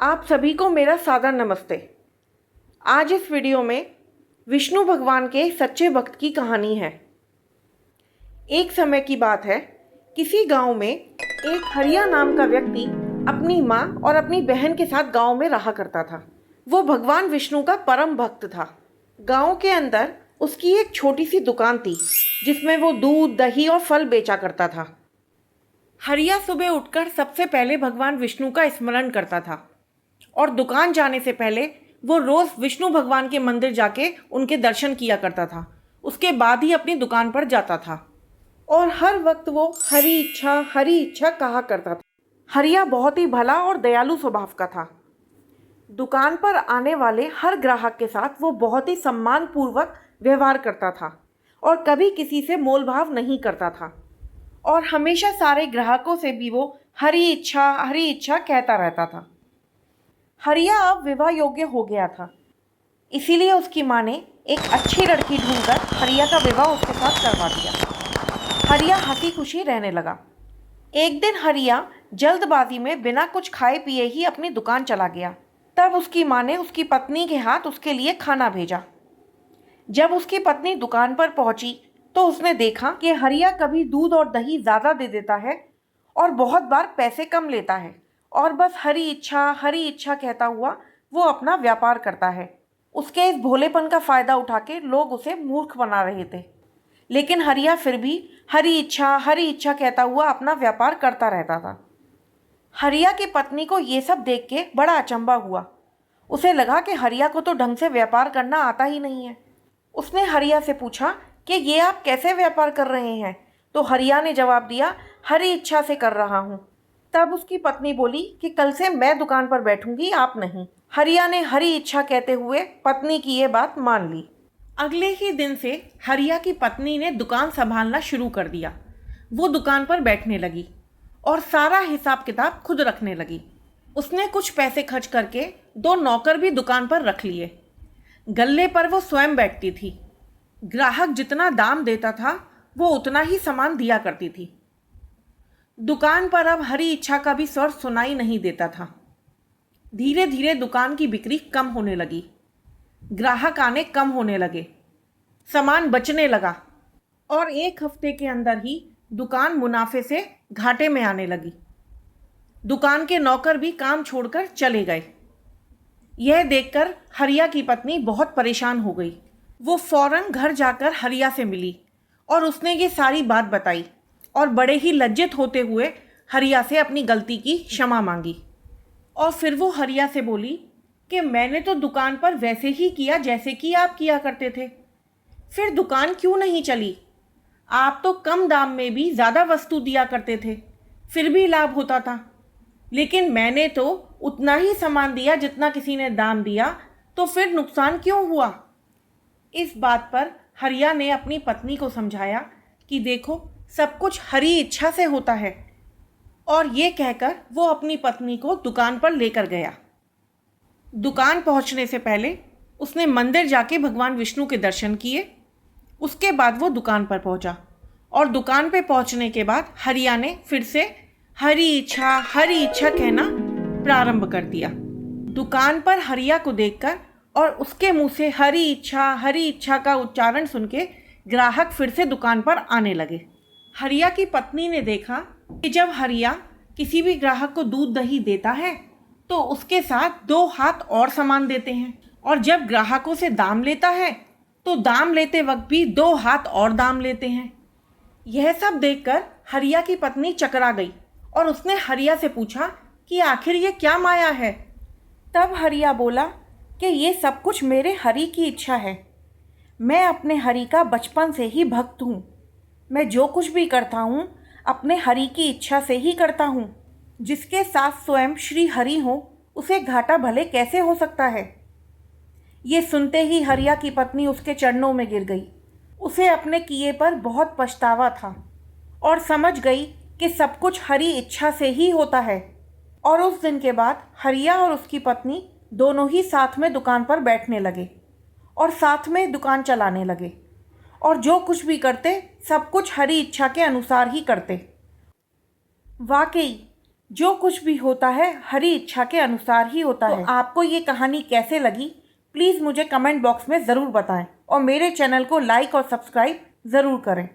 आप सभी को मेरा सादर नमस्ते। आज इस वीडियो में विष्णु भगवान के सच्चे भक्त की कहानी है। एक समय की बात है, किसी गांव में एक हरिया नाम का व्यक्ति अपनी माँ और अपनी बहन के साथ गांव में रहा करता था। वो भगवान विष्णु का परम भक्त था। गांव के अंदर उसकी एक छोटी सी दुकान थी जिसमें वो दूध, दही और फल बेचा करता था। हरिया सुबह उठकर सबसे पहले भगवान विष्णु का स्मरण करता था और दुकान जाने से पहले वो रोज विष्णु भगवान के मंदिर जाके उनके दर्शन किया करता था। उसके बाद ही अपनी दुकान पर जाता था और हर वक्त वो हरी इच्छा कहा करता था। हरिया बहुत ही भला और दयालु स्वभाव का था। दुकान पर आने वाले हर ग्राहक के साथ वो बहुत ही सम्मानपूर्वक व्यवहार करता था और कभी किसी से मोलभाव नहीं करता था और हमेशा सारे ग्राहकों से भी वो हरी इच्छा कहता रहता था। हरिया अब विवाह योग्य हो गया था, इसीलिए उसकी माँ ने एक अच्छी लड़की ढूंढकर हरिया का विवाह उसके साथ करवा दिया। हरिया हंसी खुशी रहने लगा। एक दिन हरिया जल्दबाजी में बिना कुछ खाए पिए ही अपनी दुकान चला गया। तब उसकी माँ ने उसकी पत्नी के हाथ उसके लिए खाना भेजा। जब उसकी पत्नी दुकान पर पहुंची तो उसने देखा कि हरिया कभी दूध और दही ज़्यादा दे देता है और बहुत बार पैसे कम लेता है और बस हरी इच्छा कहता हुआ वो अपना व्यापार करता है। उसके इस भोलेपन का फ़ायदा उठा के लोग उसे मूर्ख बना रहे थे, लेकिन हरिया फिर भी हरी इच्छा कहता हुआ अपना व्यापार करता रहता था। हरिया की पत्नी को ये सब देख के बड़ा अचंभा हुआ। उसे लगा कि हरिया को तो ढंग से व्यापार करना आता ही नहीं है। उसने हरिया से पूछा कि ये आप कैसे व्यापार कर रहे हैं? तो हरिया ने जवाब दिया, हरी इच्छा से कर रहा हूँ। तब उसकी पत्नी बोली कि कल से मैं दुकान पर बैठूंगी, आप नहीं। हरिया ने हरी इच्छा कहते हुए पत्नी की ये बात मान ली। अगले ही दिन से हरिया की पत्नी ने दुकान संभालना शुरू कर दिया। वो दुकान पर बैठने लगी और सारा हिसाब किताब खुद रखने लगी। उसने कुछ पैसे खर्च करके 2 नौकर भी दुकान पर रख लिए। गल्ले पर वो स्वयं बैठती थी। ग्राहक जितना दाम देता था वो उतना ही सामान दिया करती थी। दुकान पर अब हरी इच्छा का भी स्वर सुनाई नहीं देता था। धीरे धीरे दुकान की बिक्री कम होने लगी। ग्राहक आने कम होने लगे, सामान बचने लगा और एक हफ्ते के अंदर ही दुकान मुनाफे से घाटे में आने लगी। दुकान के नौकर भी काम छोड़कर चले गए। यह देखकर हरिया की पत्नी बहुत परेशान हो गई। वो फौरन घर जाकर हरिया से मिली और उसने ये सारी बात बताई और बड़े ही लज्जित होते हुए हरिया से अपनी गलती की क्षमा मांगी। और फिर वो हरिया से बोली कि मैंने तो दुकान पर वैसे ही किया जैसे कि आप किया करते थे, फिर दुकान क्यों नहीं चली? आप तो कम दाम में भी ज़्यादा वस्तु दिया करते थे, फिर भी लाभ होता था, लेकिन मैंने तो उतना ही सामान दिया जितना किसी ने दाम दिया, तो फिर नुकसान क्यों हुआ? इस बात पर हरिया ने अपनी पत्नी को समझाया कि देखो, सब कुछ हरी इच्छा से होता है, और ये कहकर वो अपनी पत्नी को दुकान पर लेकर गया। दुकान पहुंचने से पहले उसने मंदिर जाके भगवान विष्णु के दर्शन किए। उसके बाद वो दुकान पर पहुंचा और दुकान पे पहुंचने के बाद हरिया ने फिर से हरी इच्छा कहना प्रारंभ कर दिया। दुकान पर हरिया को देखकर और उसके मुंह से हरी इच्छा का उच्चारण सुन के ग्राहक फिर से दुकान पर आने लगे। हरिया की पत्नी ने देखा कि जब हरिया किसी भी ग्राहक को दूध दही देता है तो उसके साथ 2 हाथ और सामान देते हैं, और जब ग्राहकों से दाम लेता है तो दाम लेते वक्त भी 2 हाथ और दाम लेते हैं। यह सब देखकर हरिया की पत्नी चकरा गई और उसने हरिया से पूछा कि आखिर ये क्या माया है? तब हरिया बोला कि ये सब कुछ मेरे हरि की इच्छा है। मैं अपने हरि का बचपन से ही भक्त हूँ। मैं जो कुछ भी करता हूँ अपने हरि की इच्छा से ही करता हूँ। जिसके साथ स्वयं श्री हरि हो उसे घाटा भले कैसे हो सकता है? ये सुनते ही हरिया की पत्नी उसके चरणों में गिर गई। उसे अपने किए पर बहुत पछतावा था और समझ गई कि सब कुछ हरि इच्छा से ही होता है। और उस दिन के बाद हरिया और उसकी पत्नी दोनों ही साथ में दुकान पर बैठने लगे और साथ में दुकान चलाने लगे, और जो कुछ भी करते सब कुछ हरी इच्छा के अनुसार ही करते। वाकई जो कुछ भी होता है हरी इच्छा के अनुसार ही होता है। आपको ये कहानी कैसे लगी प्लीज़ मुझे कमेंट बॉक्स में ज़रूर बताएं और मेरे चैनल को लाइक और सब्सक्राइब ज़रूर करें।